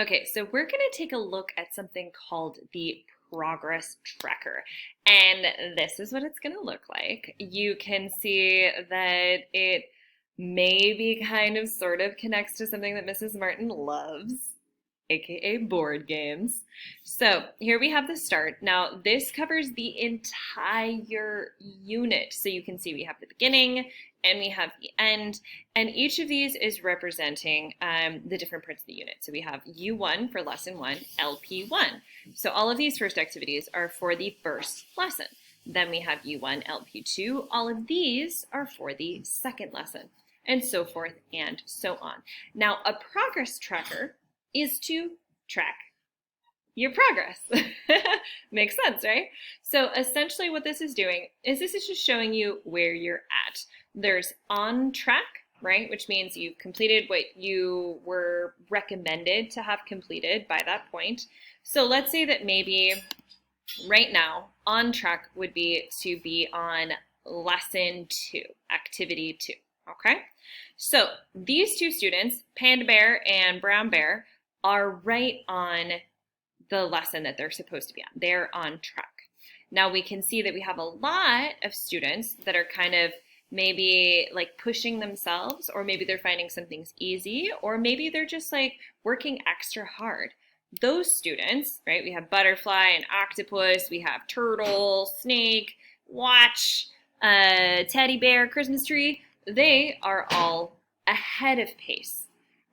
Okay, so we're going to take a look at something called the progress tracker. And this is what it's going to look like. You can see that it maybe kind of sort of connects to something that Mrs. Martin loves, aka board games. So here we have the start. Now this covers the entire unit. So you can see we have the beginning and we have the end, and each of these is representing the different parts of the unit. So we have U1 for lesson 1, LP1. So all of these first activities are for the first lesson. Then we have U1, LP2. All of these are for the second lesson, and so forth and so on. Now, a progress tracker is to track your progress. Makes sense, right? So essentially what this is doing is this is just showing you where you're at. There's on track, right? Which means you've completed what you were recommended to have completed by that point. So let's say that maybe right now on track would be to be on lesson 2, activity 2, okay? So these two students, Panda Bear and Brown Bear, are right on the lesson that they're supposed to be on. They're on track. Now we can see that we have a lot of students that are kind of maybe like pushing themselves, or maybe they're finding some things easy, or maybe they're just like working extra hard. Those students, right, we have butterfly and octopus, we have turtle, snake, watch, teddy bear, Christmas tree, they are all ahead of pace,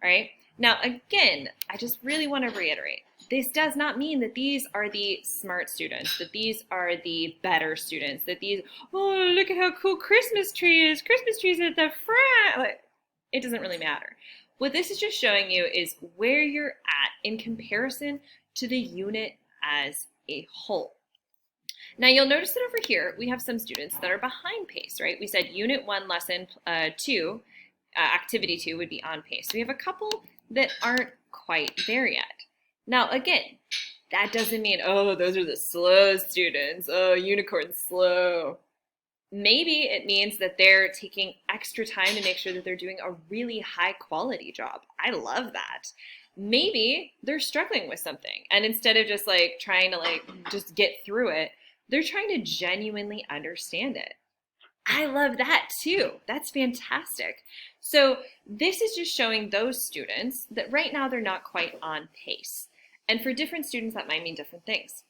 right? Now, again, I just really want to reiterate, this does not mean that these are the smart students, that these are the better students, that these, oh, look at how cool Christmas tree is. Christmas tree's at the front. Like, it doesn't really matter. What this is just showing you is where you're at in comparison to the unit as a whole. Now you'll notice that over here we have some students that are behind pace, right? We said unit 1, lesson 2, activity 2 would be on pace. So we have a couple that aren't quite there yet. Now again, that doesn't mean, oh, those are the slow students. Oh, unicorn's slow. Maybe it means that they're taking extra time to make sure that they're doing a really high quality job. I love that. Maybe they're struggling with something, and instead of just like trying to like just get through it, they're trying to genuinely understand it. I love that too. That's fantastic. So this is just showing those students that right now they're not quite on pace. And for different students, that might mean different things.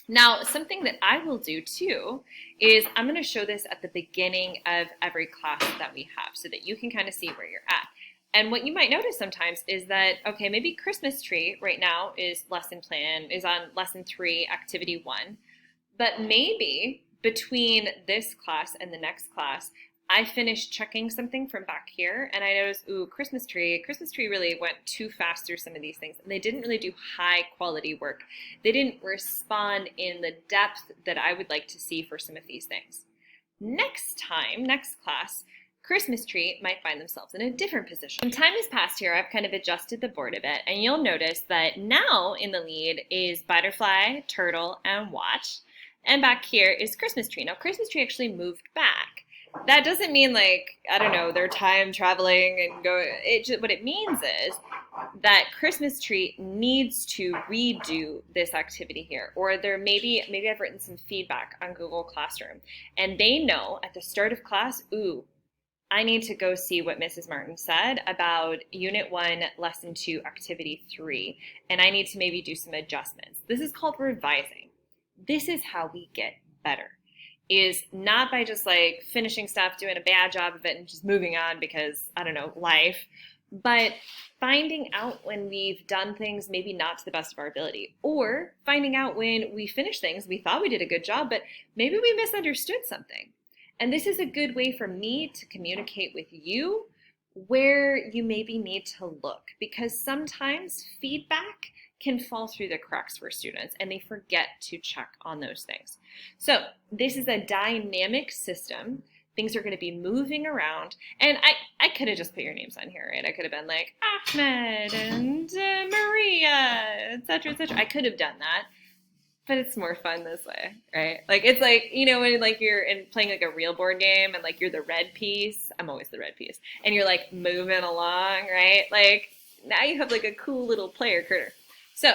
Now, something that I will do too is I'm going to show this at the beginning of every class that we have so that you can kind of see where you're at. And what you might notice sometimes is that, okay, maybe Christmas tree right now is on lesson 3, activity 1. But maybe between this class and the next class, I finished checking something from back here and I noticed, ooh, Christmas tree really went too fast through some of these things. And they didn't really do high quality work. They didn't respond in the depth that I would like to see for some of these things. Next class, Christmas tree might find themselves in a different position. When time has passed here, I've kind of adjusted the board a bit, and you'll notice that now in the lead is butterfly, turtle, and watch. And back here is Christmas tree. Now, Christmas tree actually moved back. That doesn't mean like, I don't know, they're time traveling and going. What it means is that Christmas tree needs to redo this activity here. Or there maybe I've written some feedback on Google Classroom. And they know at the start of class, ooh, I need to go see what Mrs. Martin said about Unit 1, Lesson 2, Activity 3. And I need to maybe do some adjustments. This is called revising. This is how we get better, is not by just like finishing stuff, doing a bad job of it, and just moving on because, I don't know, life, but finding out when we've done things maybe not to the best of our ability, or finding out when we finish things, we thought we did a good job, but maybe we misunderstood something. And this is a good way for me to communicate with you where you maybe need to look, because sometimes feedback can fall through the cracks for students and they forget to check on those things. So this is a dynamic system. Things are going to be moving around, and I could have just put your names on here, right? I could have been like Ahmed and Maria, etc., etc. I could have done that, but it's more fun this way, right? Like, it's like, you know, when like you're playing like a real board game and like you're the red piece. I'm always the red piece, and you're like moving along, right? Like, Now you have like a cool little player critter. So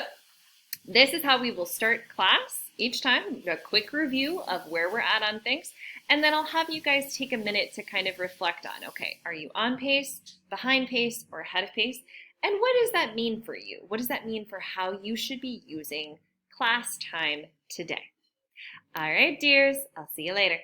this is how we will start class each time, a quick review of where we're at on things. And then I'll have you guys take a minute to kind of reflect on, okay, are you on pace, behind pace, or ahead of pace? And what does that mean for you? What does that mean for how you should be using class time today? All right, dears, I'll see you later.